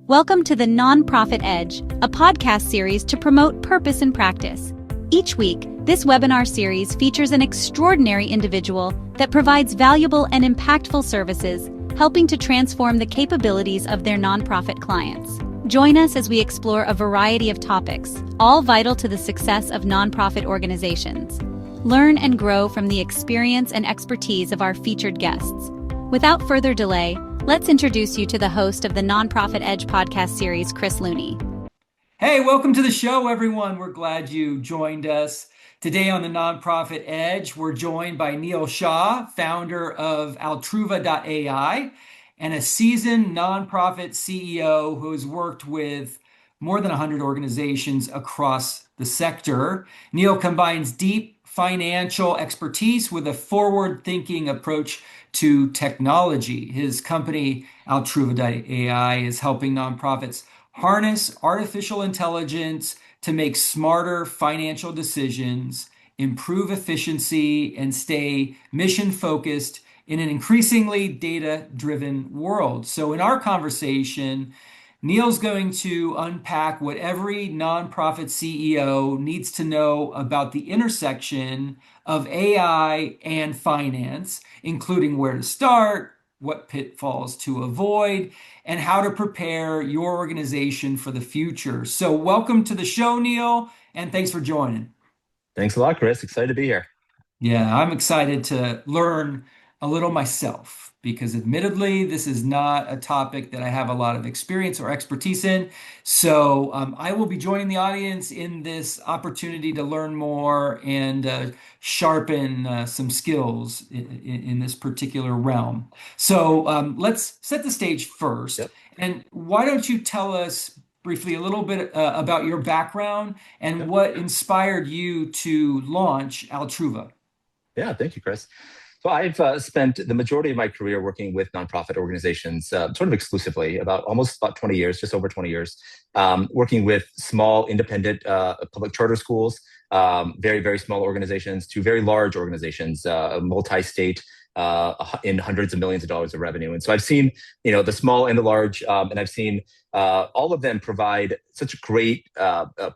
Welcome to the Nonprofit Edge, a podcast series to promote purpose in practice. Each week, this webinar series features an extraordinary individual that provides valuable and impactful services, helping to transform the capabilities of their nonprofit clients. Join us as we explore a variety of topics, all vital to the success of nonprofit organizations. Learn and grow from the experience and expertise of our featured guests. Without further delay, let's introduce you to the host of the Nonprofit Edge podcast series, Chris Looney. Hey, welcome to the show, everyone. We're glad you joined us. Today on the Nonprofit Edge, we're joined by Neil Shah, founder of Altruva.ai, and a seasoned nonprofit CEO who has worked with more than 100 organizations across the sector. Neil combines deep financial expertise with a forward-thinking approach to technology. His company, Altruva.ai, is helping nonprofits harness artificial intelligence to make smarter financial decisions, improve efficiency, and stay mission-focused in an increasingly data-driven world. So in our conversation, Neil's going to unpack what every nonprofit CEO needs to know about the intersection of AI and finance, including where to start, what pitfalls to avoid, and how to prepare your organization for the future. So welcome to the show, Neil, and thanks for joining. Thanks a lot, Chris. Excited to be here. Yeah, I'm excited to learn a little myself because admittedly, this is not a topic that I have a lot of experience or expertise in. So I will be joining the audience in this opportunity to learn more and sharpen some skills in this particular realm. So let's set the stage first. Yep. And why don't you tell us briefly a little bit about your background and Yep. what inspired you to launch Altruva? Yeah, thank you, Chris. So I've spent the majority of my career working with nonprofit organizations, sort of exclusively, about 20 years, just over 20 years, working with small, independent public charter schools, very, very small organizations to very large organizations, multi-state, in hundreds of millions of dollars of revenue. And so I've seen, the small and the large, and I've seen all of them provide such great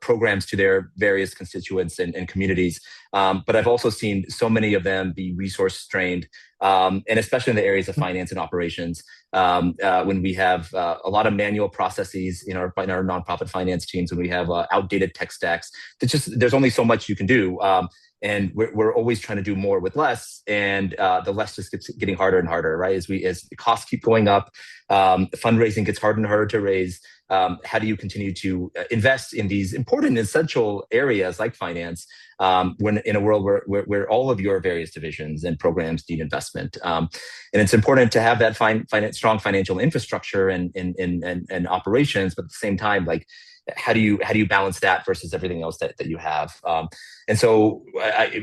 programs to their various constituents and communities. But I've also seen so many of them be resource strained, and especially in the areas of finance and operations, when we have a lot of manual processes in our nonprofit finance teams, when we have outdated tech stacks. There's only so much you can do. And we're always trying to do more with less, and the less just keeps getting harder and harder, right? As the costs keep going up, fundraising gets harder and harder to raise. How do you continue to invest in these important, essential areas like finance, when in a world where all of your various divisions and programs need investment? And it's important to have that strong financial infrastructure and operations, but at the same time, like, how do you balance that versus everything else that you have? And so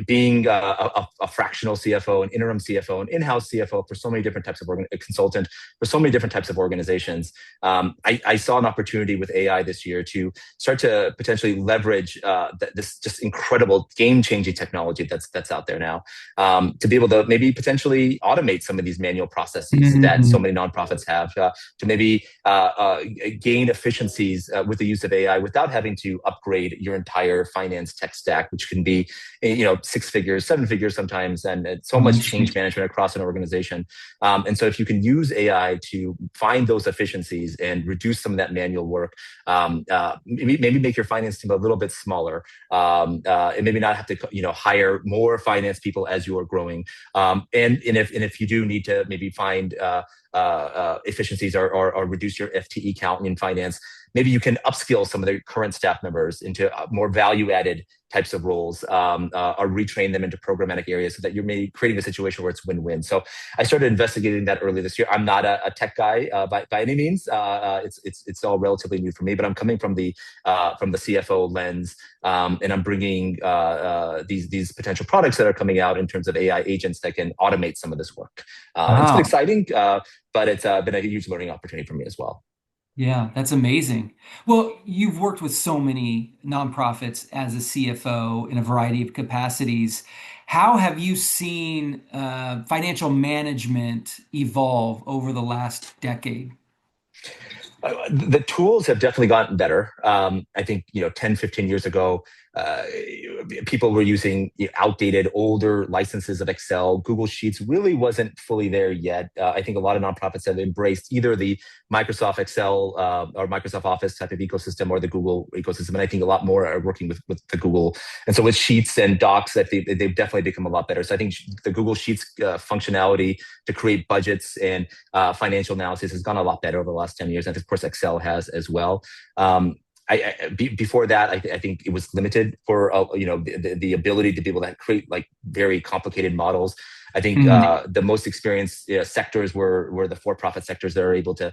being a fractional CFO, an interim CFO, an in-house CFO for so many different types of a consultant for so many different types of organizations, I saw an opportunity with AI this year to start to potentially leverage this just incredible game-changing technology that's out there now, to be able to maybe potentially automate some of these manual processes that so many nonprofits have, to maybe gain efficiencies with the use of AI without having to upgrade your entire finance tech stack, which can be, 6 figures, 7 figures sometimes, and so much change management across an organization. And so if you can use AI to find those efficiencies and reduce some of that manual work, maybe make your finance team a little bit smaller, and maybe not have to, hire more finance people as you are growing. And if you do need to maybe find efficiencies or reduce your FTE count in finance, maybe you can upskill some of the current staff members into more value-added types of roles, or retrain them into programmatic areas so that you're maybe creating a situation where it's win-win. So I started investigating that early this year. I'm not a tech guy by any means. It's all relatively new for me, but I'm coming from the CFO lens, and I'm bringing these potential products that are coming out in terms of AI agents that can automate some of this work. It's been exciting, but it's been a huge learning opportunity for me as well. Yeah, that's amazing. Well, you've worked with so many nonprofits as a CFO in a variety of capacities. How have you seen financial management evolve over the last decade? The tools have definitely gotten better. I think, 10, 15 years ago, uh, people were using outdated, older licenses of Excel. Google Sheets really wasn't fully there yet. I think a lot of nonprofits have embraced either the Microsoft Excel or Microsoft Office type of ecosystem or the Google ecosystem. And I think a lot more are working with the Google. And so with Sheets and Docs, they've definitely become a lot better. So I think the Google Sheets functionality to create budgets and financial analysis has gone a lot better over the last 10 years. And of course, Excel has as well. Before that, I think it was limited for the ability to be able to create like very complicated models. I think the most experienced sectors were the for-profit sectors that are able to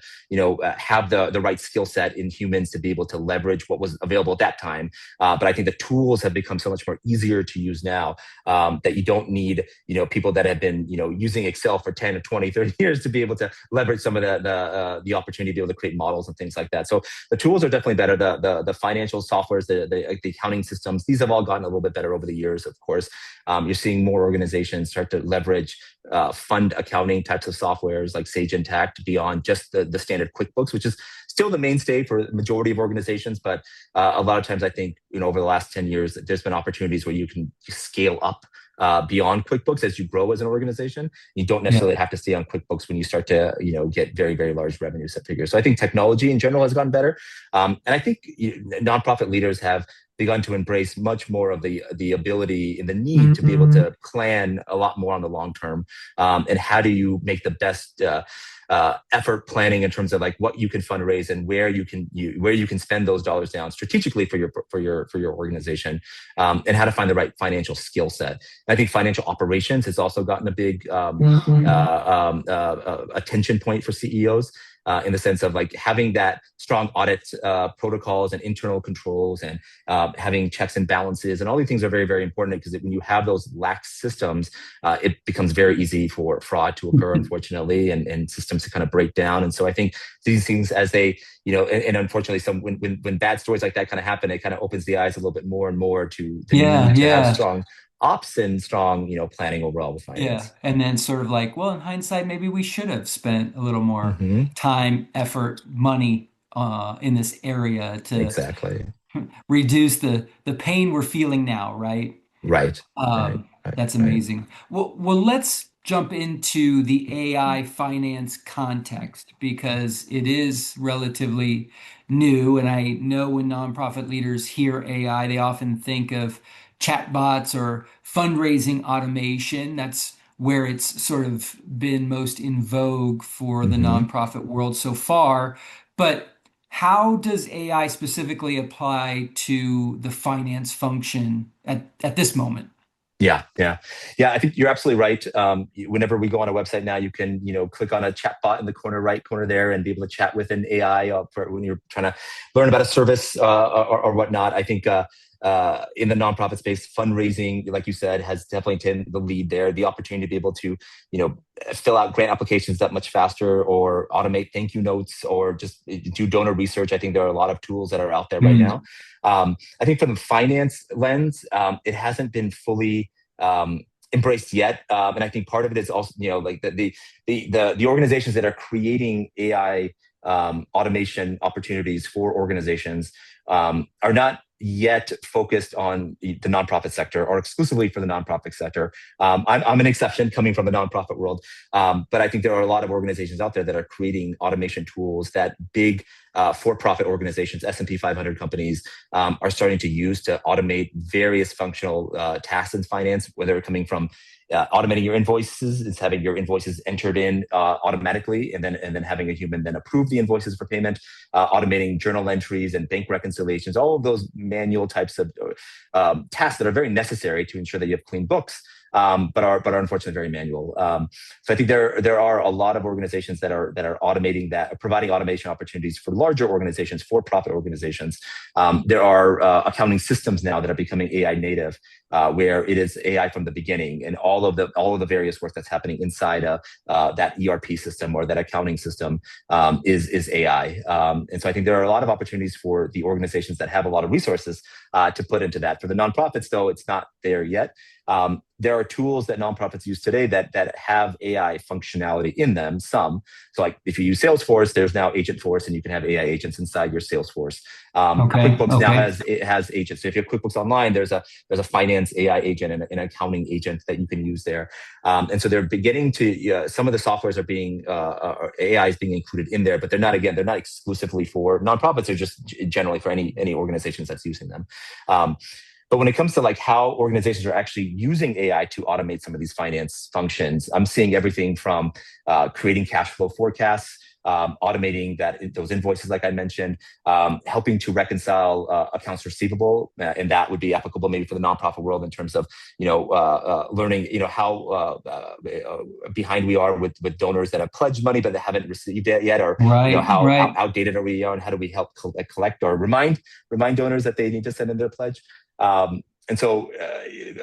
have the right skill set in humans to be able to leverage what was available at that time. But I think the tools have become so much more easier to use now that you don't need people that have been using Excel for 10 or 20, 30 years to be able to leverage some of the opportunity to be able to create models and things like that. So the tools are definitely better. The financial softwares, the accounting systems, these have all gotten a little bit better over the years. Of course, you're seeing more organizations start to leverage fund accounting types of softwares like Sage Intacct beyond just the standard QuickBooks, which is still the mainstay for the majority of organizations. But a lot of times, I think over the last 10 years, there's been opportunities where you can scale up beyond QuickBooks as you grow as an organization. You don't necessarily have to stay on QuickBooks when you start to get very, very large revenue set figures. So I think technology in general has gotten better, and I think nonprofit leaders have begun to embrace much more of the ability and the need to be able to plan a lot more on the long term, and how do you make the best effort planning in terms of like what you can fundraise and where you can spend those dollars down strategically for your organization, and how to find the right financial skill set. And I think financial operations has also gotten a big attention point for CEOs. In the sense of like having that strong audit protocols and internal controls and having checks and balances and all these things are very, very important because when you have those lax systems, it becomes very easy for fraud to occur, unfortunately, and systems to kind of break down. And so I think these things as they, and unfortunately, when bad stories like that kind of happen, it kind of opens the eyes a little bit more and more to need to have strong ops and strong, planning overall with finance. Yeah. And then sort of like, well, in hindsight, maybe we should have spent a little more time, effort, money in this area to exactly reduce the pain we're feeling now, right? Right. That's amazing. Well, let's jump into the AI finance context because it is relatively new. And I know when nonprofit leaders hear AI, they often think of chatbots or fundraising automation. That's where it's sort of been most in vogue for the nonprofit world so far. But how does AI specifically apply to the finance function at this moment? Yeah. I think you're absolutely right. Whenever we go on a website now, you can, click on a chat bot in the right corner there and be able to chat with an AI for when you're trying to learn about a service or whatnot. I think in the nonprofit space, fundraising, like you said, has definitely taken the lead there. The opportunity to be able to, fill out grant applications that much faster or automate thank you notes or just do donor research. I think there are a lot of tools that are out there right now. I think from the finance lens, it hasn't been fully embraced yet, and I think part of it is also like the organizations that are creating AI automation opportunities for organizations are not yet focused on the nonprofit sector or exclusively for the nonprofit sector. I'm an exception coming from the nonprofit world, but I think there are a lot of organizations out there that are creating automation tools that big for-profit organizations, S&P 500 companies, are starting to use to automate various functional tasks in finance, whether coming from automating your invoices, is having your invoices entered in automatically, and then having a human then approve the invoices for payment, automating journal entries and bank reconciliations, all of those manual types of tasks that are very necessary to ensure that you have clean books, but are unfortunately very manual. So I think there are a lot of organizations that are automating that, providing automation opportunities for larger organizations, for-profit organizations. There are accounting systems now that are becoming AI native, where it is AI from the beginning, and all of the various work that's happening inside that ERP system or that accounting system is AI. And so I think there are a lot of opportunities for the organizations that have a lot of resources to put into that. For the nonprofits, though, it's not there yet. There are tools that nonprofits use today that have AI functionality in them. Some, so like if you use Salesforce, there's now Agentforce, and you can have AI agents inside your Salesforce. QuickBooks now has agents. So if you have QuickBooks Online, there's a finance AI agent and an accounting agent that you can use there. And so they're beginning to some of the softwares are being AI is being included in there, but they're not exclusively for nonprofits. They're just generally for any organizations that's using them. But when it comes to like how organizations are actually using AI to automate some of these finance functions, I'm seeing everything from creating cash flow forecasts, automating those invoices, like I mentioned, helping to reconcile accounts receivable, and that would be applicable maybe for the nonprofit world in terms of learning how behind we are with donors that have pledged money but they haven't received it yet, or how outdated are we, and how do we help collect or remind donors that they need to send in their pledge. And so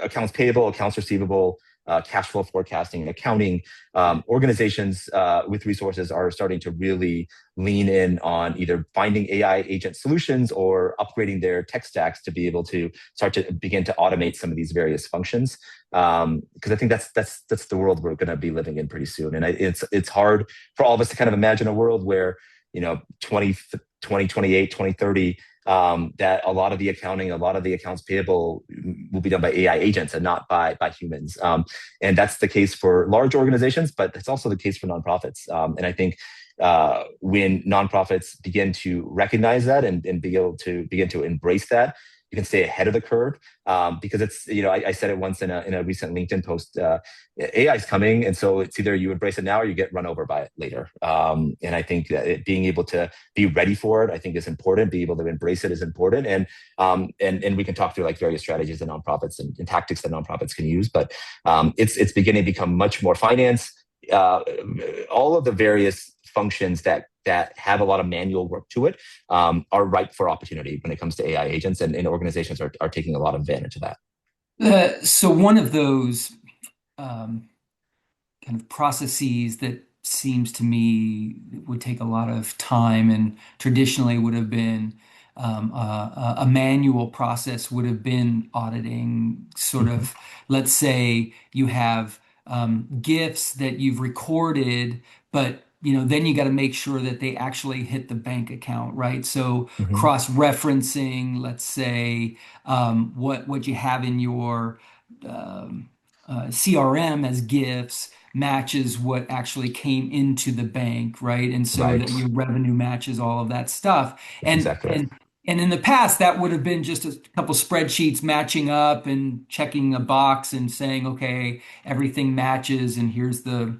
accounts payable, accounts receivable, cash flow forecasting, accounting, organizations with resources are starting to really lean in on either finding AI agent solutions or upgrading their tech stacks to be able to start to begin to automate some of these various functions. Because I think that's the world we're going to be living in pretty soon. And it's hard for all of us to kind of imagine a world where 2028, 2030, that a lot of the accounting, a lot of the accounts payable will be done by AI agents and not by humans. And that's the case for large organizations, but it's also the case for nonprofits. And I think when nonprofits begin to recognize that and begin to embrace that, you can stay ahead of the curve, because it's, I said it once in a recent LinkedIn post, AI is coming. And so it's either you embrace it now or you get run over by it later. And I think that being able to be ready for it, I think is important. Be able to embrace it is important. And we can talk through like various strategies that nonprofits and tactics that nonprofits can use, but it's beginning to become much more finance. All of the various functions that have a lot of manual work to it are ripe for opportunity when it comes to AI agents, and organizations are taking a lot of advantage of that. So one of those kind of processes that seems to me would take a lot of time and traditionally would have been a manual process would have been auditing sort of, let's say you have gifts that you've recorded, but then you got to make sure that they actually hit the bank account, right? So cross-referencing, let's say, what you have in your CRM as gifts matches what actually came into the bank, right? And so that your revenue matches all of that stuff. And in the past, that would have been just a couple spreadsheets matching up and checking a box and saying, okay, everything matches, and here's the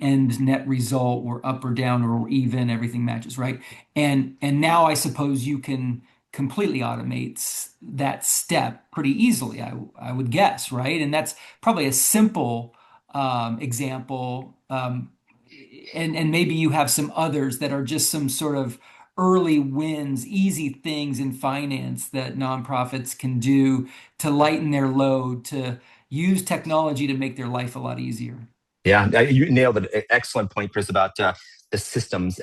end net result. We're up or down or even, everything matches, right? And now I suppose you can completely automate that step pretty easily, I would guess, right? And that's probably a simple example. And maybe you have some others that are just some sort of early wins, easy things in finance that nonprofits can do to lighten their load, to use technology to make their life a lot easier. Yeah, you nailed it. Excellent point, Chris, about the systems.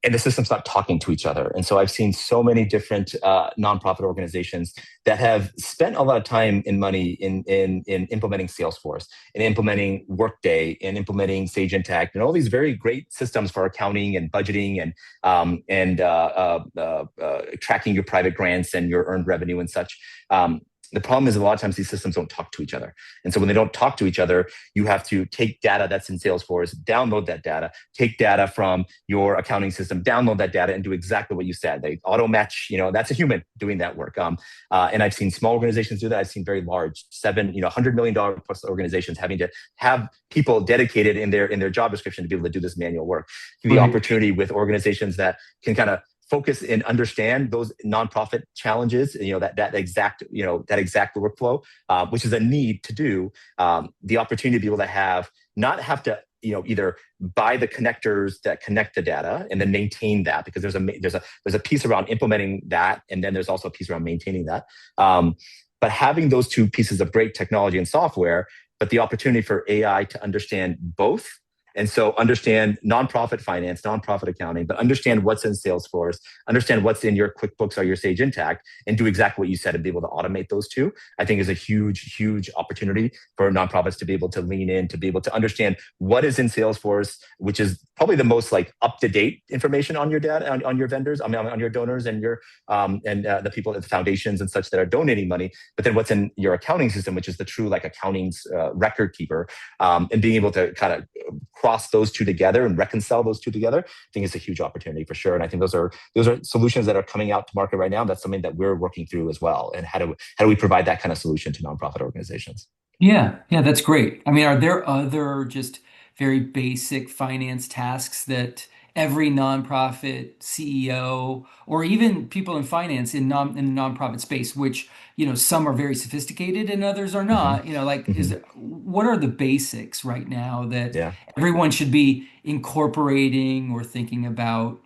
And the systems not talking to each other. And so I've seen so many different nonprofit organizations that have spent a lot of time and money in implementing Salesforce and implementing Workday and implementing Sage Intacct and all these very great systems for accounting and budgeting and tracking your private grants and your earned revenue and such. The problem is a lot of times these systems don't talk to each other. And so when they don't talk to each other, you have to take data that's in Salesforce, download that data, take data from your accounting system, download that data, and do exactly what you said. They auto match, that's a human doing that work. And I've seen small organizations do that. I've seen very large, $100 million plus organizations having to have people dedicated in their job description to be able to do this manual work. The opportunity with organizations that can kind of focus and understand those nonprofit challenges, that exact workflow, which is a need to do, the opportunity to be able to not have to, either buy the connectors that connect the data and then maintain that, because there's a piece around implementing that, and then there's also a piece around maintaining that. But having those two pieces of great technology and software, but the opportunity for AI to understand both And so understand nonprofit finance, nonprofit accounting, but understand what's in Salesforce, understand what's in your QuickBooks or your Sage Intacct, and do exactly what you said and be able to automate those two. I think is a huge, huge opportunity for nonprofits to be able to lean in, to be able to understand what is in Salesforce, which is probably the most like up-to-date information on your data, on your vendors, I mean, on your donors and your the people at the foundations and such that are donating money, but then what's in your accounting system, which is the true like accounting's record keeper, and being able to kind of cross those two together and reconcile those two together, I think is a huge opportunity for sure. And I think those are solutions that are coming out to market right now. That's something that we're working through as well. And how do we provide that kind of solution to nonprofit organizations? Yeah, yeah, that's great. I mean, are there other just very basic finance tasks that every nonprofit CEO or even people in finance in the nonprofit space, which, some are very sophisticated and others are Mm-hmm. not, like Mm-hmm. what are the basics right now that Yeah. everyone should be incorporating or thinking about,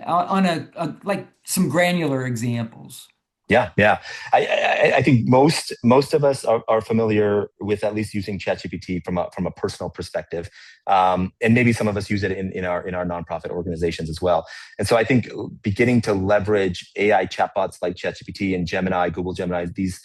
on like some granular examples? Yeah, yeah. I think most of us are familiar with at least using ChatGPT from a personal perspective, and maybe some of us use it in our nonprofit organizations as well. And so I think beginning to leverage AI chatbots like ChatGPT and Gemini, Google Gemini, these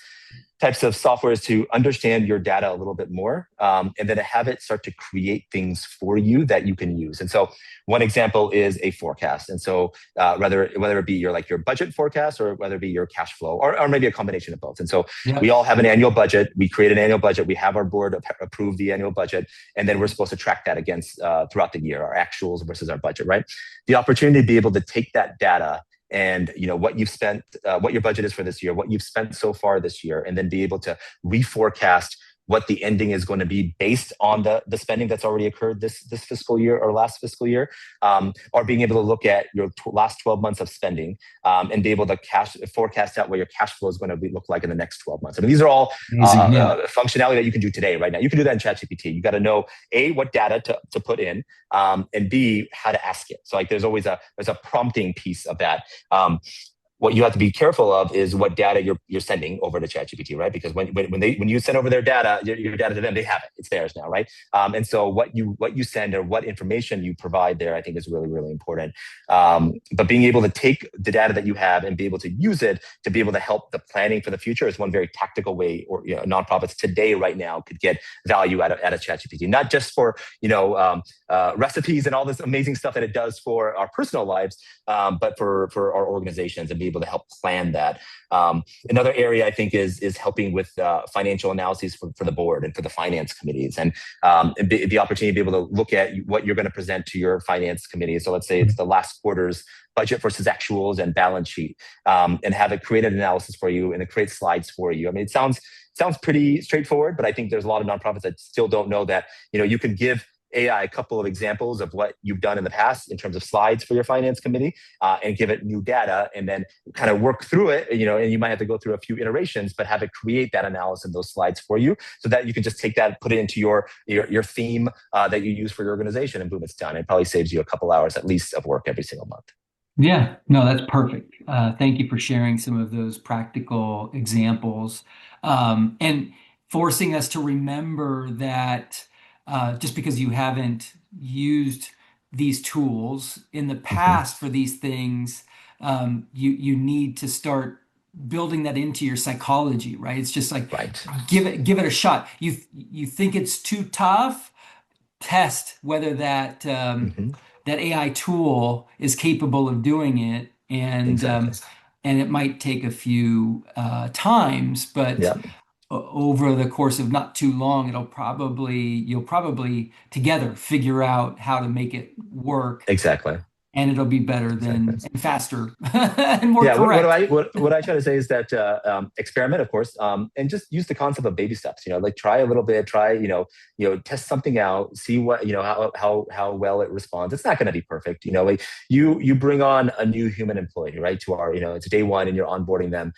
types of softwares to understand your data a little bit more, and then have it start to create things for you that you can use. And so one example is a forecast. And so whether it be your budget forecast or whether it be your cash flow or maybe a combination of both. And so we Yep. all have an annual budget. We create an annual budget. We have our board approve the annual budget, and then we're supposed to track that against throughout the year, our actuals versus our budget, right? The opportunity to be able to take that data and what you've spent, what your budget is for this year, what you've spent so far this year, and then be able to reforecast what the ending is going to be based on the spending that's already occurred this fiscal year or last fiscal year, or being able to look at your last 12 months of spending, and be able to forecast out what your cash flow is going to look like in the next 12 months. I mean, these are all Amazing. Yeah. functionality that you can do today, right now. You can do that in ChatGPT. You got to know A, what data to put in, and B, how to ask it. So like there's a prompting piece of that. What you have to be careful of is what data you're sending over to ChatGPT, right? Because when you send over their data, your data to them, they have it. It's theirs now, right? And so what you send or what information you provide there, I think is really, really important. But being able to take the data that you have and be able to use it to be able to help the planning for the future is one very tactical way, or nonprofits today right now could get value out of ChatGPT, not just for recipes and all this amazing stuff that it does for our personal lives, but for our organizations and be able to help plan that. Another area I think is helping with financial analyses for the board and for the finance committees, and the opportunity to be able to look at what you're going to present to your finance committee. So let's say it's the last quarter's budget versus actuals and balance sheet, and have it create an analysis for you and it creates slides for you. I mean, it sounds pretty straightforward, but I think there's a lot of nonprofits that still don't know that you can give AI a couple of examples of what you've done in the past in terms of slides for your finance committee, and give it new data, and then kind of work through it, and you might have to go through a few iterations, but have it create that analysis and those slides for you so that you can just take that, put it into your theme that you use for your organization, and boom, it's done. It probably saves you a couple hours at least of work every single month. Yeah, no, that's perfect. Thank you for sharing some of those practical examples, and forcing us to remember that just because you haven't used these tools in the Mm-hmm. past for these things, you need to start building that into your psychology, right? It's just like Right. give it a shot. You think it's too tough, test whether Mm-hmm. that AI tool is capable of doing it, Exactly. and it might take a few times, but Yeah. over the course of not too long, you'll probably together figure out how to make it work, Exactly. and it'll be better Exactly. than and faster and more Yeah, what correct. I what I try to say is that experiment, of course, and just use the concept of baby steps. Like try a little bit, try test something out, see what how well it responds. It's not going to be perfect. Like you bring on a new human employee, right? To our it's day one, and you're onboarding them.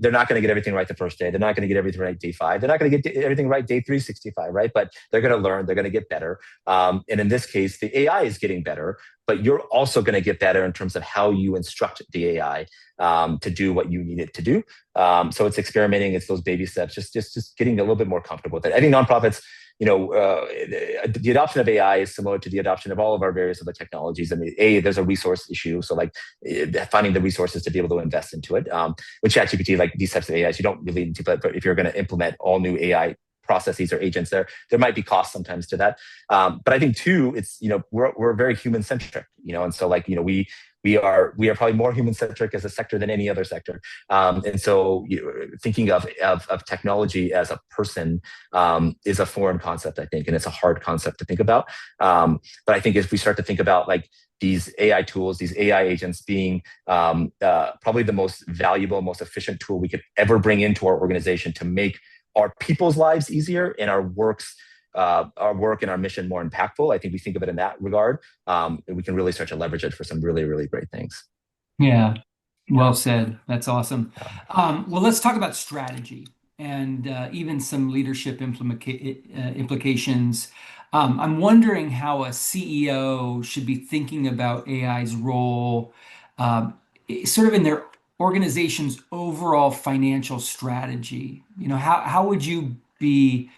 They're not going to get everything right the first day. They're not going to get everything right day 5. They're not going to get everything right day 365, right? But they're going to learn. They're going to get better. And in this case, the AI is getting better, but you're also going to get better in terms of how you instruct the AI to do what you need it to do. So it's experimenting. It's those baby steps, just getting a little bit more comfortable with it. I think nonprofits, the adoption of AI is similar to the adoption of all of our various other technologies. I mean, there's a resource issue, so like finding the resources to be able to invest into it. With ChatGPT, like these types of AIs, you don't really need to, but if you're going to implement all new AI processes or agents, there might be costs sometimes to that. But I think too, it's we're very human centric, and so like we are probably more human centric as a sector than any other sector. And so thinking of technology as a person is a foreign concept, I think, and it's a hard concept to think about. But I think if we start to think about like these AI tools, these AI agents being probably the most valuable, most efficient tool we could ever bring into our organization to make our people's lives easier and our work and our mission more impactful. I think we think of it in that regard, and we can really start to leverage it for some really, really great things. Yeah, well said. That's awesome. Well, let's talk about strategy and even some leadership implications. I'm wondering how a CEO should be thinking about AI's role, um, sort of in their organization's overall financial strategy. How would you be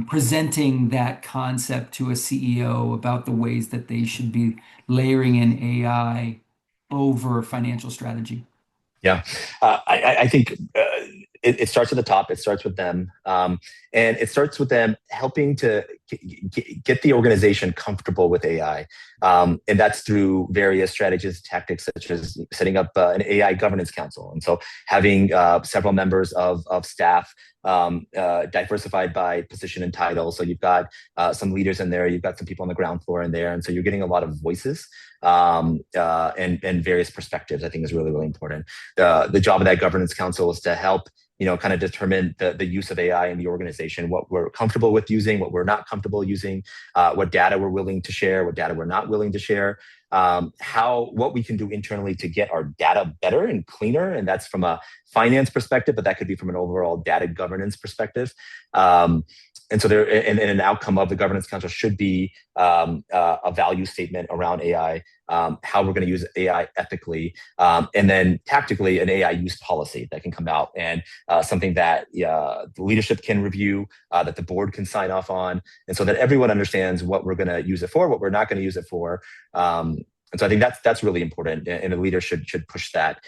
presenting that concept to a CEO about the ways that they should be layering in AI over financial strategy? Yeah, I think it starts at the top. It starts with them, and it starts with them helping to get the organization comfortable with AI, and that's through various strategies, tactics, such as setting up an AI governance council, and so having several members of staff diversified by position and title. So you've got some leaders in there, you've got some people on the ground floor in there, and so you're getting a lot of voices and various perspectives. I think is really, really important. The job of that governance council is to help kind of determine the use of AI in the organization, what we're comfortable with using, what we're not comfortable using, what data we're willing to share, what data we're not willing to share, what we can do internally to get our data better and cleaner. And that's from a finance perspective, but that could be from an overall data governance perspective. And so an outcome of the governance council should be a value statement around AI, how we're going to use AI ethically, and then tactically an AI use policy that can come out and something that the leadership can review, that the board can sign off on, and so that everyone understands what we're going to use it for, what we're not going to use it for. And so I think that's really important, and the leader should push that.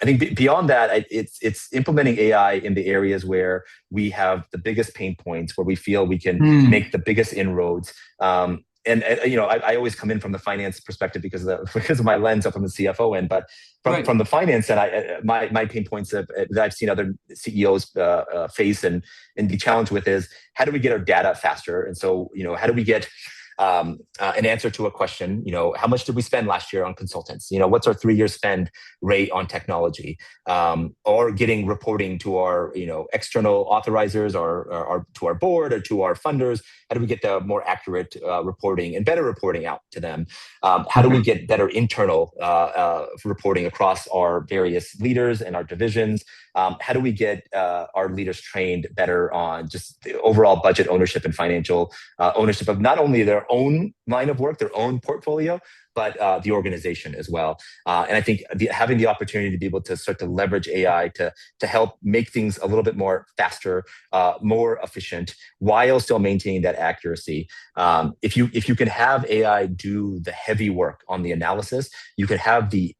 I think beyond that, it's implementing AI in the areas where we have the biggest pain points, where we feel we can make the biggest inroads. I always come in from the finance perspective because of my lens up from the CFO end, but from the finance end, my pain points that I've seen other CEOs face and be challenged with is how do we get our data faster, and so how do we get an answer to a question, how much did we spend last year on consultants? What's our 3-year spend rate on technology? Or getting reporting to our, external authorizers or to our board or to our funders. How do we get the more accurate reporting and better reporting out to them? How do we get better internal reporting across our various leaders and our divisions? How do we get our leaders trained better on just the overall budget ownership and financial ownership of not only their own line of work, their own portfolio, but the organization as well. And I think having the opportunity to be able to start to leverage AI to help make things a little bit more faster, more efficient, while still maintaining that accuracy. If you can have AI do the heavy work on the analysis, you can have the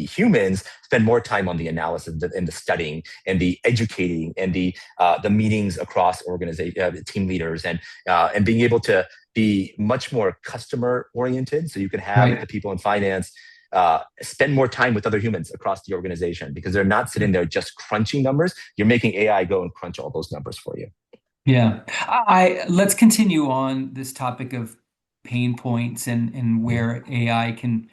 humans spend more time on the analysis and the studying and the educating and the meetings across organization team leaders and being able to be much more customer oriented. So you can have the people in finance spend more time with other humans across the organization because they're not sitting there just crunching numbers. You're making AI go and crunch all those numbers for you. Yeah. Let's continue on this topic of pain points and where AI can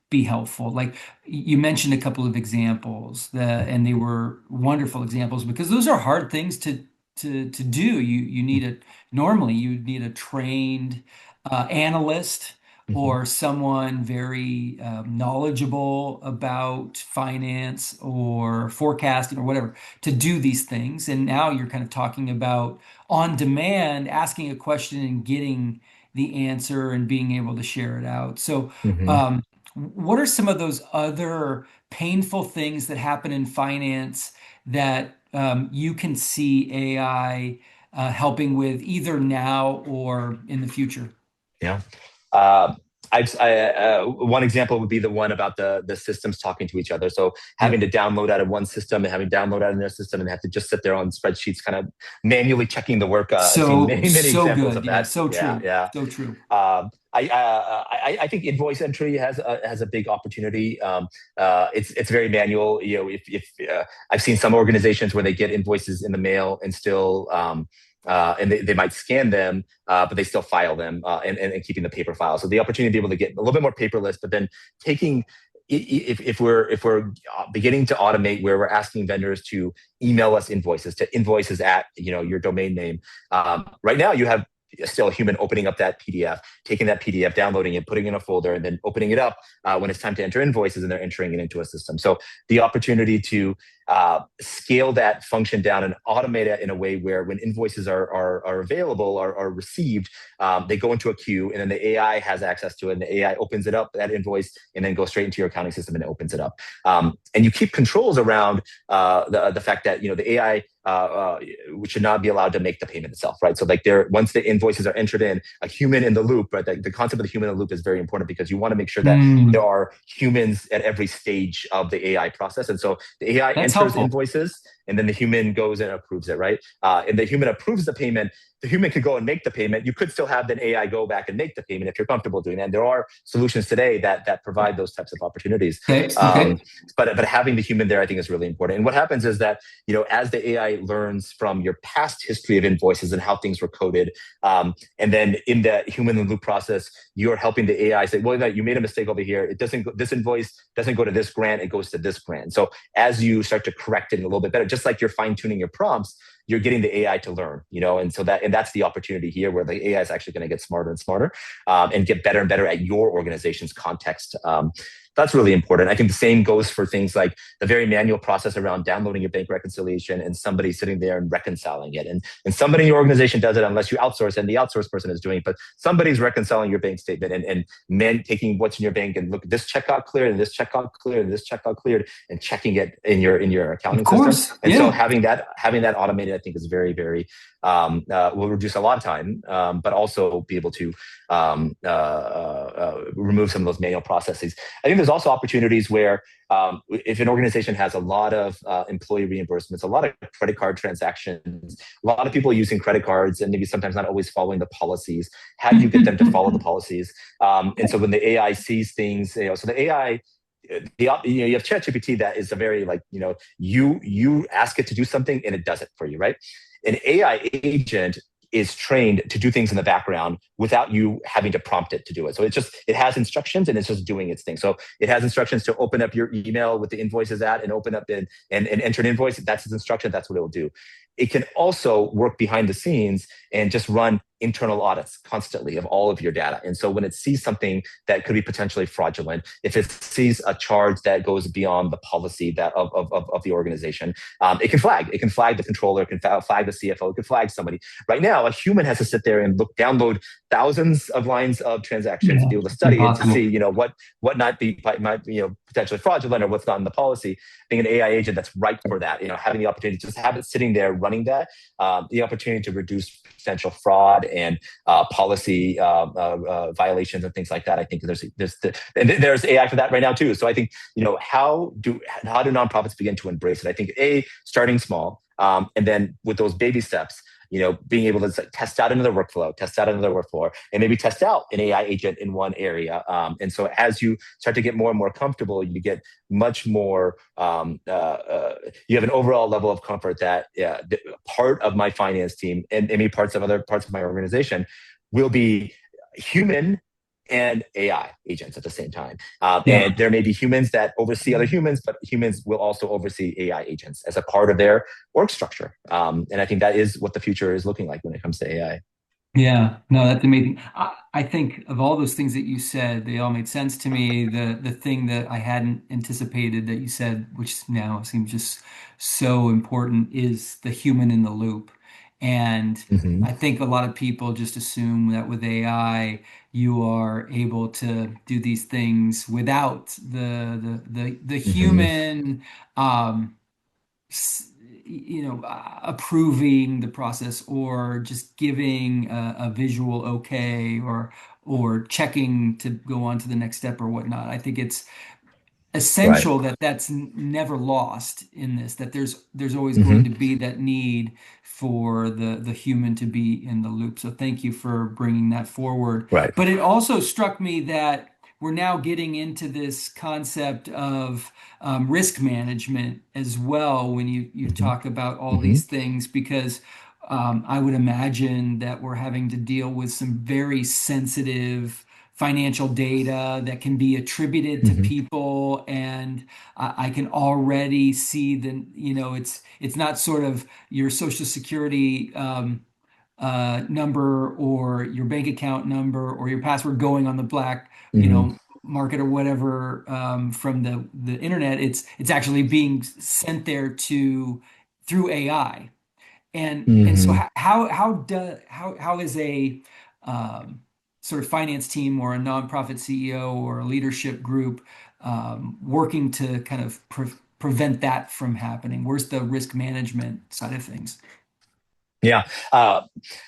be helpful. Like you mentioned a couple of examples and they were wonderful examples because those are hard things to do. Normally you need a trained analyst or someone very knowledgeable about finance or forecasting or whatever to do these things. And now you're kind of talking about on demand, asking a question and getting the answer and being able to share it out. So, what are some of those other painful things that happen in finance that you can see AI helping with either now or in the future? Yeah. Uh, one example would be the one about the systems talking to each other. So having Yep. to download out of one system and having to download out of their system and have to just sit there on spreadsheets, kind of manually checking the work. I've seen So, many so examples good. of Yeah. that. So Yeah, true. yeah. So true. I think invoice entry has a big opportunity. It's very manual. If I've seen some organizations where they get invoices in the mail and still and they might scan them, but they still file them and keeping the paper file. So the opportunity to be able to get a little bit more paperless, but then taking if we're beginning to automate where we're asking vendors to email us invoices to invoices at your domain name. Right now you have still a human opening up that PDF, taking that PDF, downloading it, putting it in a folder, and then opening it up when it's time to enter invoices, and they're entering it into a system. So the opportunity to scale that function down and automate it in a way where when invoices are available, are received, they go into a queue, and then the AI has access to it, and the AI opens it up, that invoice, and then goes straight into your accounting system and it opens it up. And you keep controls around the fact that the AI should not be allowed to make the payment itself, right? So like once the invoices are entered in, a human in the loop, right? The concept of the human in the loop is very important because you want to make sure that there Mm, are humans at every stage of the AI process. And so the AI that's enters helpful. invoices, and then the human goes and approves it, right? And the human approves the payment. The human could go and make the payment. You could still have the AI go back and make the payment if you're comfortable doing that. And there are solutions today that provide those types of opportunities. Okay. Um, Okay. but having the human there, I think, is really important. And what happens is that as the AI learns from your past history of invoices and how things were coded, and then in the human in the loop process, you're helping the AI say, well, no, you made a mistake over here. It doesn't. This invoice doesn't go to this grant. It goes to this grant. So as you start to correct it a little bit better, just like you're fine tuning your prompts, you're getting the AI to learn, and that's the opportunity here where the AI is actually going to get smarter and smarter, and get better and better at your organization's context. That's really important. I think the same goes for things like the very manual process around downloading your bank reconciliation and somebody sitting there and reconciling it. And somebody in your organization does it unless you outsource, and the outsourced person is doing it. But somebody's reconciling your bank statement and taking what's in your bank and look, this check got cleared and this check got cleared and this check got cleared, and checking it in your Of accounting system. course. And so Yeah. having that automated, I think, is very, very will reduce a lot of time, but also be able to remove some of those manual processes. I think there's also opportunities where if an organization has a lot of employee reimbursements, a lot of credit card transactions, a lot of people using credit cards and maybe sometimes not always following the policies, how do you get them to follow the policies? And so when the AI sees things, so the AI, you have ChatGPT that is a very you ask it to do something and it does it for you, right? An AI agent is trained to do things in the background without you having to prompt it to do it. So it has instructions and it's just doing its thing. So it has instructions to open up your email with the invoices at and open up and enter an invoice. That's its instruction. That's what it will do. It can also work behind the scenes and just run internal audits constantly of all of your data. And so when it sees something that could be potentially fraudulent, if it sees a charge that goes beyond the policy that of the organization, it can flag. It can flag the controller, it can flag the CFO, it can flag somebody. Right now, a human has to sit there and download thousands of lines of transactions to Yeah. be able to study it to Impossible. see, what might be potentially fraudulent or what's not in the policy. Being an AI agent that's right for that, having the opportunity to just have it sitting there running that, the opportunity to reduce potential fraud and policy violations and things like that. I think there's AI for that right now too. So I think how do nonprofits begin to embrace it? I think starting small, and then with those baby steps, being able to test out another workflow, and maybe test out an AI agent in one area. And so as you start to get more and more comfortable, you get much more, you have an overall level of comfort that part of my finance team and maybe other parts of my organization will be human and AI agents at the same time. Yeah. And there may be humans that oversee other humans, but humans will also oversee AI agents as a part of their org structure. And I think that is what the future is looking like when it comes to AI. Yeah, no, that's amazing. I think of all those things that you said, they all made sense to me. The thing that I hadn't anticipated that you said, which now seems just so important, is the human in the loop. And Mm-hmm. I think a lot of people just assume that with AI, you are able to do these things without the Mm-hmm. human um, approving the process or just giving a visual okay or checking to go on to the next step or whatnot. I think it's Right. essential that that's never lost in this, that there's always going Hmm. to be that need for the human to be in the loop. So thank you for bringing that forward. Right. But it also struck me that we're now getting into this concept of risk management as well when you Hmm. talk about all Hmm. these things, because I would imagine that we're having to deal with some very sensitive financial data that can be attributed to Hmm. people, and I can already see it's not sort of your social security number or your bank account number or your password going on the black, Hmm. market or whatever, from the internet. It's actually being sent there to through AI. And so Hmm. how is a um, sort of finance team or a nonprofit CEO or a leadership group working to kind of prevent that from happening? Where's the risk management side of things? Yeah. Uh,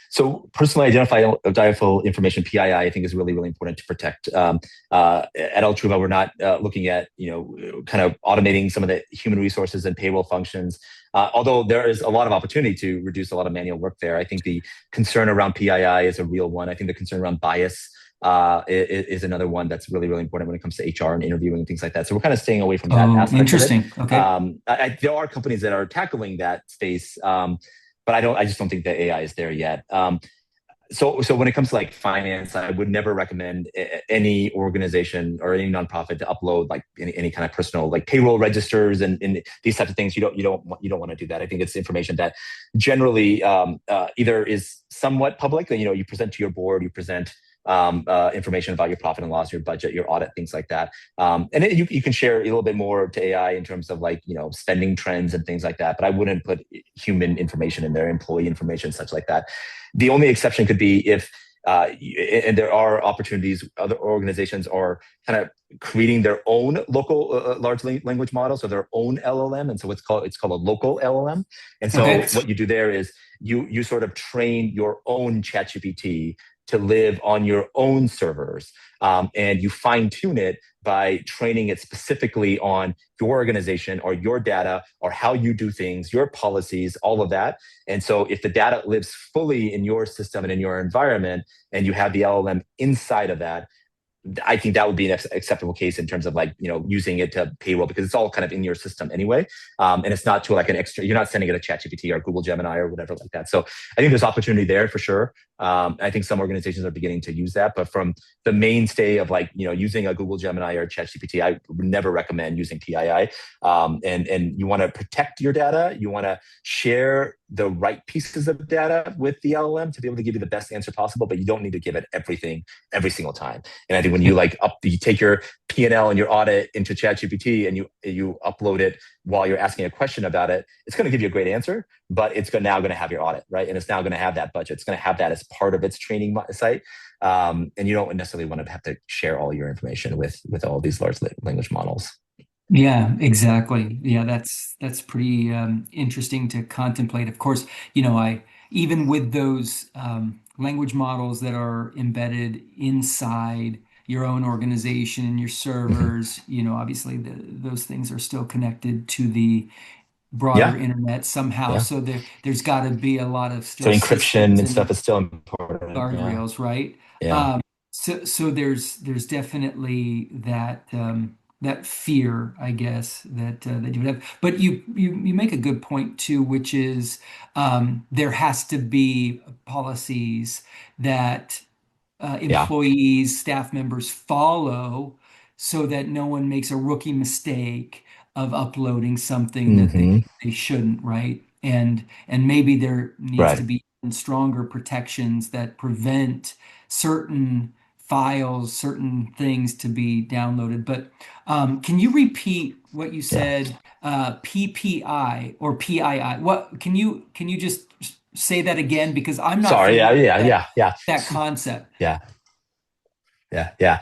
so personally identifiable information (PII) I think is really, really important to protect. At Altruva, we're not looking at kind of automating some of the human resources and payroll functions. Although there is a lot of opportunity to reduce a lot of manual work there, I think the concern around PII is a real one. I think the concern around bias is another one that's really, really important when it comes to HR and interviewing and things like that. So we're kind of staying away from that Oh, aspect of it. interesting. Okay. There are companies that are tackling that space, but I just don't think that AI is there yet. So when it comes to like finance, I would never recommend any organization or any nonprofit to upload like any kind of personal like payroll registers and these types of things. You don't want to do that. I think it's information that generally either is somewhat public. You present to your board, you present information about your profit and loss, your budget, your audit, things like that. You can share a little bit more to AI in terms of like spending trends and things like that. But I wouldn't put human information in there, employee information, such like that. The only exception could be if, and there are opportunities, other organizations are kind of creating their own local large language model, so their own LLM, and so it's called a local LLM. And so Okay. what you do there is you sort of train your own ChatGPT to live on your own servers, and you fine tune it by training it specifically on your organization or your data or how you do things, your policies, all of that. And so if the data lives fully in your system and in your environment, and you have the LLM inside of that, I think that would be an acceptable case in terms of like using it to payroll, because it's all kind of in your system anyway, and it's not to like an extra. You're not sending it to ChatGPT or Google Gemini or whatever like that. So I think there's opportunity there for sure. I think some organizations are beginning to use that, but from the mainstay of like using a Google Gemini or ChatGPT, I would never recommend using PII. And you want to protect your data. You want to share the right pieces of data with the LLM to be able to give you the best answer possible, but you don't need to give it everything every single time. And I think when you take your P&L and your audit into ChatGPT and you upload it while you're asking a question about it, it's going to give you a great answer, but it's now going to have your audit, right? And it's now going to have that budget. It's going to have that as part of its training site. And you don't necessarily want to have to share all your information with all these large language models. Yeah, exactly. Yeah, that's pretty interesting to contemplate. Of course, I even with those language models that are embedded inside your own organization and your Mm-hmm. servers, obviously those things are still connected to the broader Yeah, internet somehow. yeah. So there's got to be a lot of So still encryption systems and stuff and is still important. Yeah, guardrails, right? yeah, So there's definitely that fear, I guess, that you would have. But you make a good point too, which is there has to be policies that yeah. employees, staff members follow so that no one makes a rookie mistake of uploading something that Hmm. they shouldn't, right? And maybe there needs to Right. be even stronger protections that prevent certain files, certain things to be downloaded. But can you repeat what you Yeah. said, PPI or PII? What can you just say that again? Because I'm not Sorry. familiar Yeah, with yeah, yeah, yeah. that concept. Yeah. Yeah, yeah.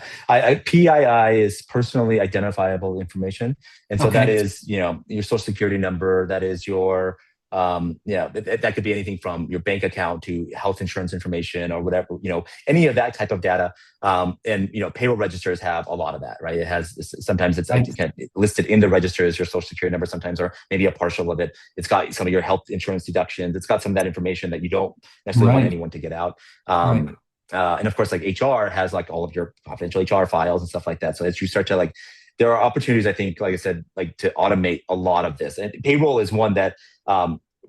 PII is personally identifiable information, and so that Okay. is, your social security number. That is your Yeah, that could be anything from your bank account to health insurance information or whatever, any of that type of data. And payroll registers have a lot of that, right? It has sometimes it's Right. like kind of listed in the register as your social security number sometimes, or maybe a partial of it. It's got some of your health insurance deductions. It's got some of that information that you don't necessarily want Right. anyone to get out. Right. And of course, like HR has like all of your confidential HR files and stuff like that. So as you start to like, there are opportunities, I think, like I said, like to automate a lot of this. And payroll is one that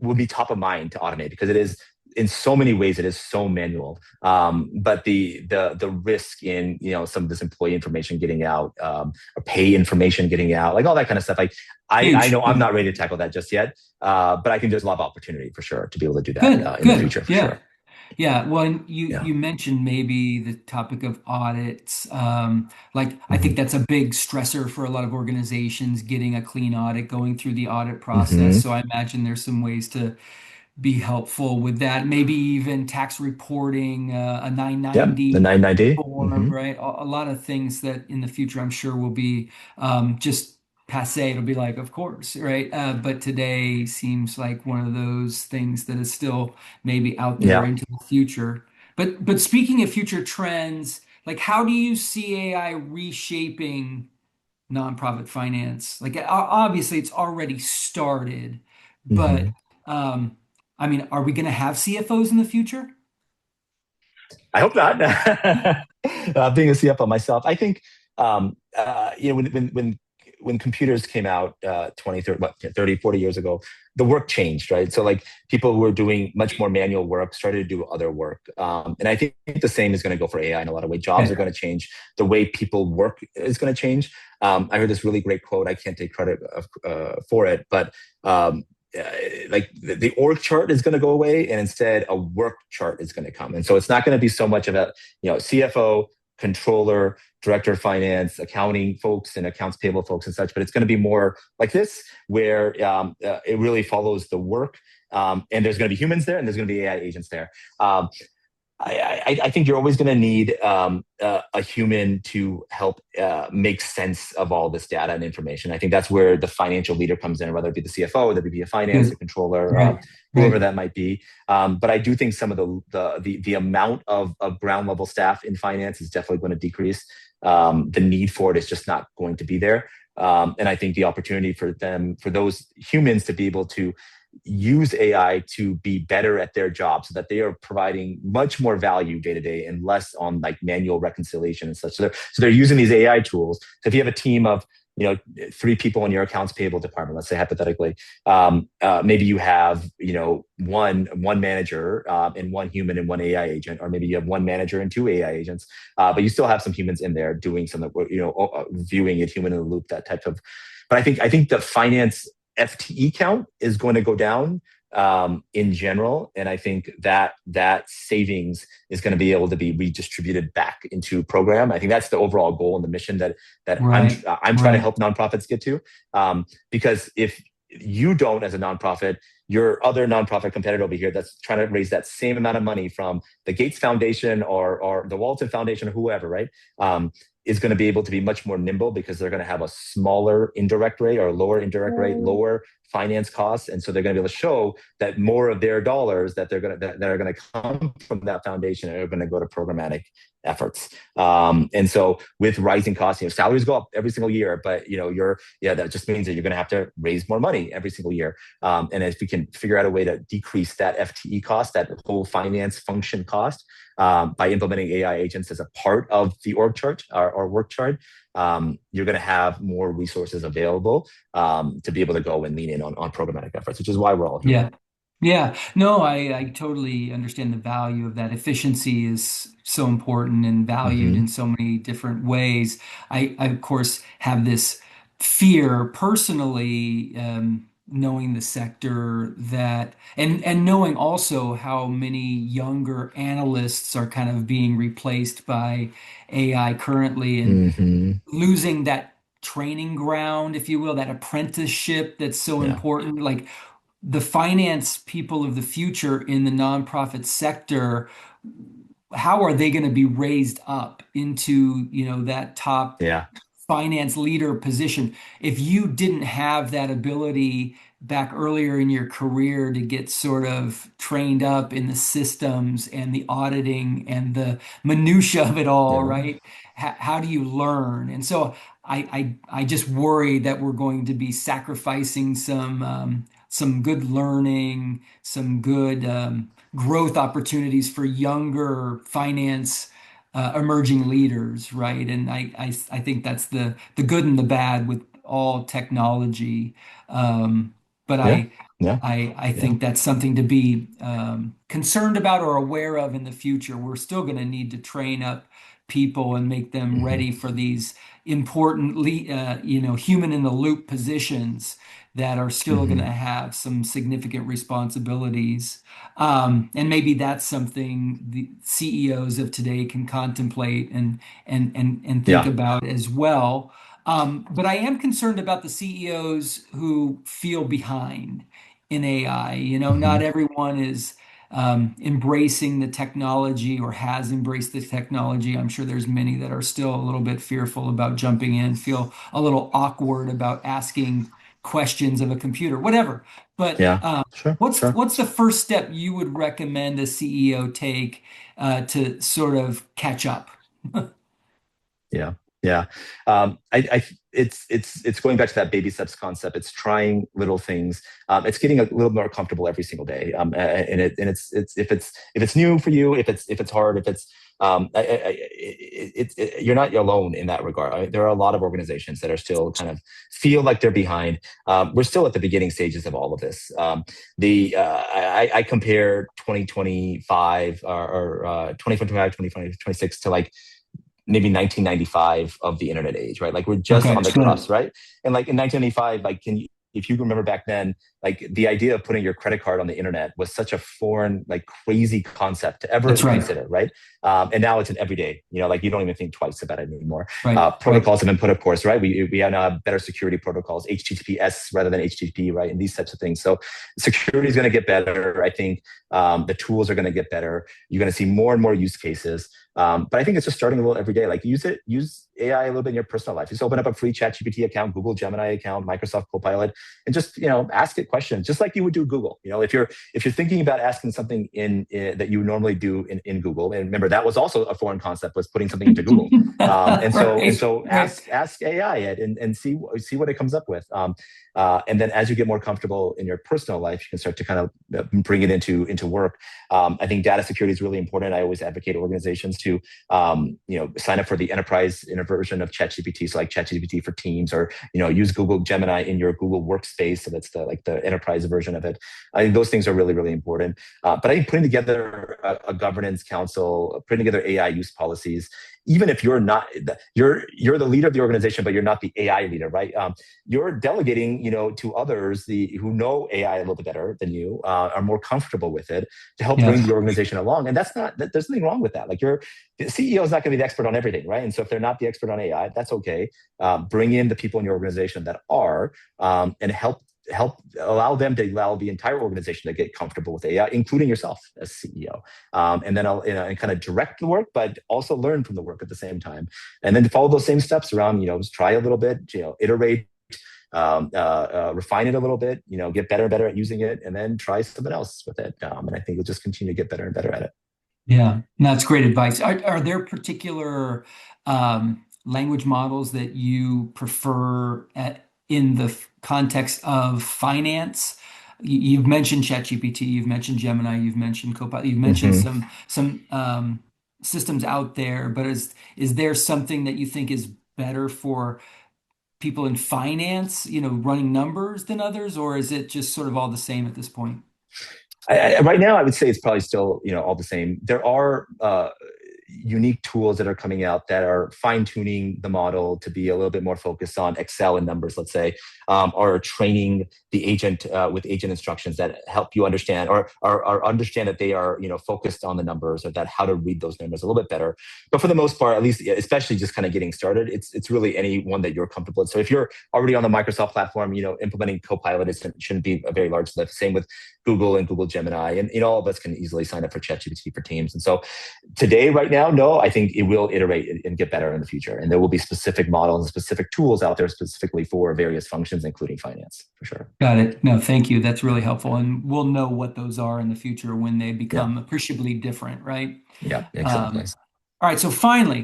would be top of mind to automate because it is in so many ways it is so manual. But the risk in some of this employee information getting out, or pay information getting out, like all that kind of stuff. Like I Huge. know I'm not ready to tackle that just yet, but I think there's a lot of opportunity for sure to be able to do that Good. in the Good. future for Yeah. sure. Yeah, well, and you Yeah. you mentioned maybe the topic of audits. Like I think Hmm. that's a big stressor for a lot of organizations, getting a clean audit, going through the audit process. Hmm. So I imagine there's some ways to be helpful with that. Maybe even tax reporting, a Yep. The 990 990. form, right? A lot of things that in the future I'm sure will be just passe. It'll be like, of course, right? But today seems like one of those things that is still maybe out there Yeah. into the future. But speaking of future trends, like how do you see AI reshaping nonprofit finance? Like obviously it's already started, but Hmm. um, I mean, are we going to have CFOs in the future? I hope not. Being a CFO myself, I think when computers came out 20, 30, 30, 40 years ago, the work changed, right? So like people who were doing much more manual work started to do other work. And I think the same is going to go for AI in a lot of ways. Jobs are Okay. going to change. The way people work is going to change. I heard this really great quote. I can't take credit for it, but um, uh, like the org chart is going to go away and instead a work chart is going to come. And so it's not going to be so much about, CFO, controller, director of finance, accounting folks and accounts payable folks and such, but it's going to be more like this where it really follows the work. And there's going to be humans there and there's going to be AI agents there. Um, I think you're always going to need a human to help make sense of all this data and information. I think that's where the financial leader comes in, whether it be the CFO, the VP of finance, the Good. controller, Right. whoever Right. that might be. But I do think some of the amount of ground level staff in finance is definitely going to decrease. The need for it is just not going to be there. And I think the opportunity for them, for those humans to be able to use AI to be better at their job so that they are providing much more value day to day and less on like manual reconciliation and such. So they're using these AI tools. So if you have a team of, 3 people in your accounts payable department, let's say hypothetically, maybe you have, one manager and one human and one AI agent, or maybe you have one manager and two AI agents, but you still have some humans in there doing some, viewing it, human in the loop, that type of. But I think the finance FTE count is going to go down in general, and I think that savings is going to be able to be redistributed back into program. I think that's the overall goal and the mission that Right. I'm trying to Right. help nonprofits get to. Because if you don't, as a nonprofit, your other nonprofit competitor over here that's trying to raise that same amount of money from the Gates Foundation or the Walton Foundation or whoever, right? Is going to be able to be much more nimble because they're going to have a smaller indirect rate or lower indirect rate, lower finance costs, and so they're going to be able to show that more of their dollars that are going to come from that foundation are going to go to programmatic efforts. And so with rising costs, salaries go up every single year, but that just means that you're going to have to raise more money every single year. And if we can figure out a way to decrease that FTE cost, that whole finance function cost, by implementing AI agents as a part of the org chart or work chart, you're going to have more resources available to be able to go and lean in on programmatic efforts, which is why we're all here. Yeah. Yeah. No, I totally understand the value of that. Efficiency is so important and valued in Hmm. so many different ways. I of course, have this fear personally, knowing the sector that, and knowing also how many younger analysts are kind of being replaced by AI currently and Hmm. losing that training ground, if you will, that apprenticeship that's so Yeah. important. Like the finance people of the future in the nonprofit sector, how are they going to be raised up into, that top Yeah. finance leader position. If you didn't have that ability back earlier in your career to get sort of trained up in the systems and the auditing and the minutia of it all, Yeah. right? How do you learn? And so I just worry that we're going to be sacrificing some good learning, some good growth opportunities for younger finance emerging leaders, right? And I think that's the good and the bad with all technology. Um, but Yeah. Yeah. I Yeah. think that's something to be concerned about or aware of in the future. We're still going to need to train up people and make them Hmm. ready for these important, human in the loop positions that are still going to Hmm. have some significant responsibilities. And maybe that's something the CEOs of today can contemplate and think Yeah. about as well. But I am concerned about the CEOs who feel behind in AI. Hmm. Not everyone is embracing the technology or has embraced the technology. I'm sure there's many that are still a little bit fearful about jumping in, feel a little awkward about asking questions of a computer, whatever. But Yeah. Sure. Sure. what's the first step you would recommend a CEO take to sort of catch up? Yeah, yeah. It's going back to that baby steps concept. It's trying little things. It's getting a little more comfortable every single day. And it's if it's new for you, if it's hard, if it's you're not alone in that regard. There are a lot of organizations that are still kind of feel like they're behind. We're still at the beginning stages of all of this. I compare 2025 or 2025, 2026 to like maybe 1995 of the internet age, right? Like we're just Okay, on the sure. cusp, right? And like in 1995, like if you remember back then, like the idea of putting your credit card on the internet was such a foreign, like crazy concept to ever That's right. consider, right? And now it's an everyday, like you don't even think twice about it anymore. Right, right. Protocols have been put, of course, right? We have now better security protocols, HTTPS rather than HTTP, right? And these types of things. So security is going to get better. I think the tools are going to get better. You're going to see more and more use cases. But I think it's just starting a little every day. Like use AI a little bit in your personal life. Just open up a free ChatGPT account, Google Gemini account, Microsoft Copilot, and just ask it questions, just like you would do Google. If you're thinking about asking something in that you normally do in Google, and remember that was also a foreign concept, was putting something into Google. And so and Right, so right. ask AI it and see what it comes up with. And then as you get more comfortable in your personal life, you can start to kind of bring it into work. I think data security is really important. I always advocate organizations to sign up for the enterprise version of ChatGPT, so like ChatGPT for Teams, or use Google Gemini in your Google Workspace, so that's the enterprise version of it. I think those things are really, really important. But I think putting together a governance council, putting together AI use policies, even if you're not you're the leader of the organization, but you're not the AI leader, right? You're delegating, to others who know AI a little bit better than you, are more comfortable with it, to help bring Yes. the organization along. And there's nothing wrong with that. Like the CEO is not going to be the expert on everything, right? And so if they're not the expert on AI, that's okay. Bring in the people in your organization that are, and allow them to allow the entire organization to get comfortable with AI, including yourself as CEO. And then I'll and kind of direct the work, but also learn from the work at the same time. And then to follow those same steps around, just try a little bit, iterate, refine it a little bit, get better and better at using it, and then try something else with it. And I think you'll just continue to get better and better at it. Yeah, that's great advice. Are there particular language models that you prefer in the context of finance? You've mentioned ChatGPT, you've mentioned Gemini, you've mentioned Copilot, you've mentioned Mm-hmm. some systems out there, but is there something that you think is better for people in finance, running numbers than others, or is it just sort of all the same at this point? Right now, I would say it's probably still, all the same. There are unique tools that are coming out that are fine tuning the model to be a little bit more focused on Excel and numbers, let's say, or training the agent with agent instructions that help you understand or understand that they are, focused on the numbers, or that how to read those numbers a little bit better. But for the most part, at least, especially just kind of getting started, it's really any one that you're comfortable with. So if you're already on the Microsoft platform, implementing Copilot shouldn't be a very large lift. Same with Google and Google Gemini, and all of us can easily sign up for ChatGPT for Teams. And so today, right now, no, I think it will iterate and get better in the future. And there will be specific models and specific tools out there specifically for various functions, including finance, for sure. Got it. No, thank you. That's really helpful. And we'll know what those are in the future when they Yeah. become appreciably different, right? Yeah, exactly. All right. So finally,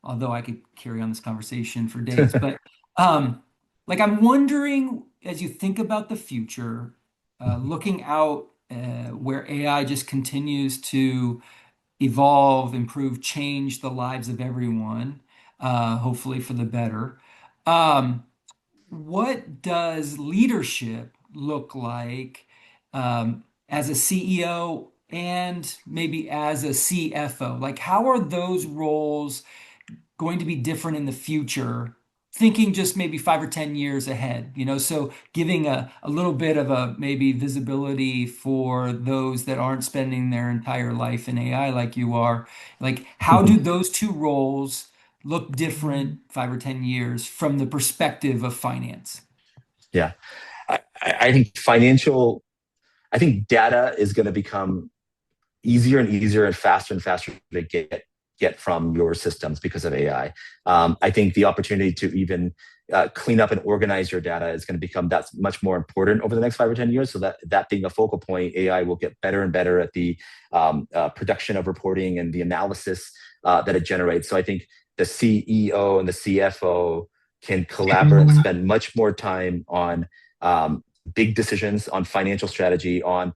although I could carry on this conversation for days, but like I'm wondering, as you think about the future, looking out where AI just continues to evolve, improve, change the lives of everyone, hopefully for the better. Um, what does leadership look like as a CEO and maybe as a CFO? Like, how are those roles going to be different in the future? Thinking just maybe 5 or 10 years ahead, so giving a little bit of a maybe visibility for those that aren't spending their entire life in AI like you are. Like, how do those two roles look different 5 or 10 years from the perspective of finance? Yeah. I think data is going to become easier and easier and faster to get from your systems because of AI. I think the opportunity to even clean up and organize your data is going to become that's much more important over the next 5 or 10 years. So that being a focal point, AI will get better and better at the production of reporting and the analysis that it generates. So I think the CEO and the CFO can collaborate and spend much more time on big decisions, on financial strategy, on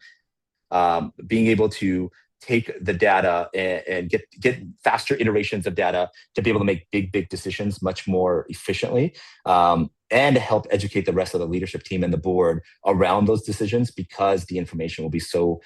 being able to take the data and get faster iterations of data to be able to make big decisions much more efficiently, and help educate the rest of the leadership team and the board around those decisions, because the information will be so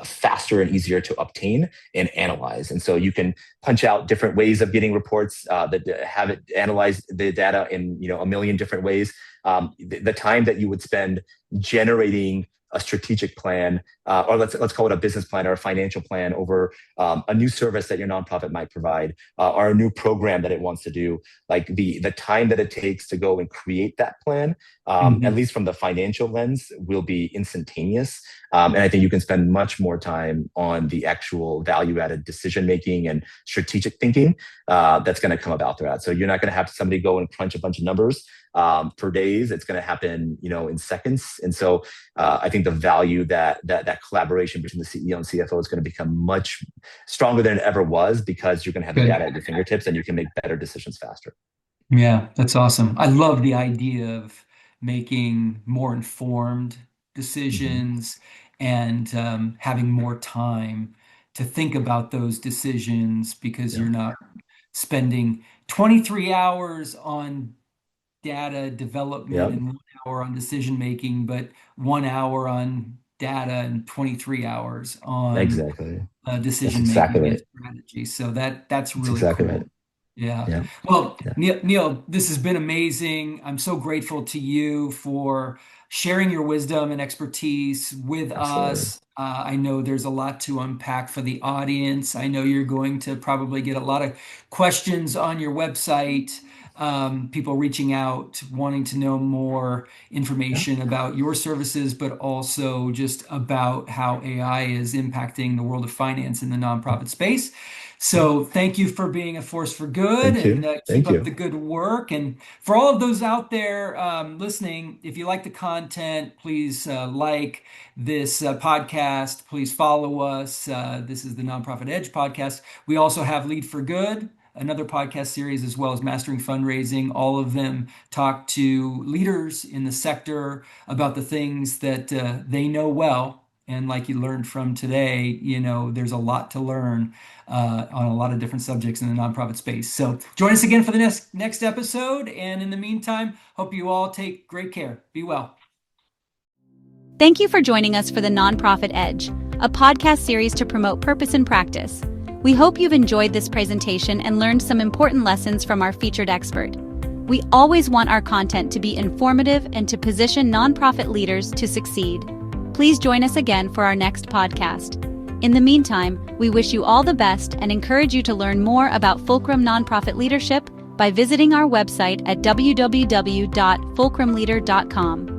faster and easier to obtain and analyze. And so you can punch out different ways of getting reports that have it analyze the data in a million different ways. The time that you would spend generating a strategic plan, or let's call it a business plan or a financial plan over a new service that your nonprofit might provide, or a new program that it wants to do. Like the time that it takes to go and create that plan, at least from the financial lens, will be instantaneous. And I think you can spend much more time on the actual value-added decision making and strategic thinking that's going to come about throughout. So you're not going to have somebody go and crunch a bunch of numbers for days. It's going to happen, in seconds. And so I think the value that collaboration between the CEO and CFO is going to become much stronger than it ever was, because you're going to have the data at your fingertips and you can make better decisions faster. Yeah, that's awesome. I love the idea of making more informed decisions and having more time to think about those decisions, because Yeah. you're not spending 23 hours on data development Yep. and 1 hour on decision making, but 1 hour on data and 23 hours on Exactly. decision That's exactly making and right. strategy. So that's That's really exactly cool. right. Yeah. Yeah. Well, Yeah. Neil, this has been amazing. I'm so grateful to you for sharing your wisdom and expertise with Absolutely. us. I know there's a lot to unpack for the audience. I know you're going to probably get a lot of questions on your website, people reaching out, wanting to know more Yeah. information about your services, but also just about how AI is impacting the world of finance in the nonprofit space. So thank you for being a force for good, Thank and you. keep Thank up you. the good work. And for all of those out there listening, if you like the content, please like this podcast. Please follow us. This is the Nonprofit Edge podcast. We also have Lead for Good, another podcast series, as well as Mastering Fundraising. All of them talk to leaders in the sector about the things that they know well. And like you learned from today, there's a lot to learn on a lot of different subjects in the nonprofit space. So join us again for the next episode. And in the meantime, hope you all take great care. Be well. Thank you for joining us for the Nonprofit Edge, a podcast series to promote purpose in practice. We hope you've enjoyed this presentation and learned some important lessons from our featured expert. We always want our content to be informative and to position nonprofit leaders to succeed. Please join us again for our next podcast. In the meantime, we wish you all the best and encourage you to learn more about Fulcrum Nonprofit Leadership by visiting our website at www.fulcrumleader.com.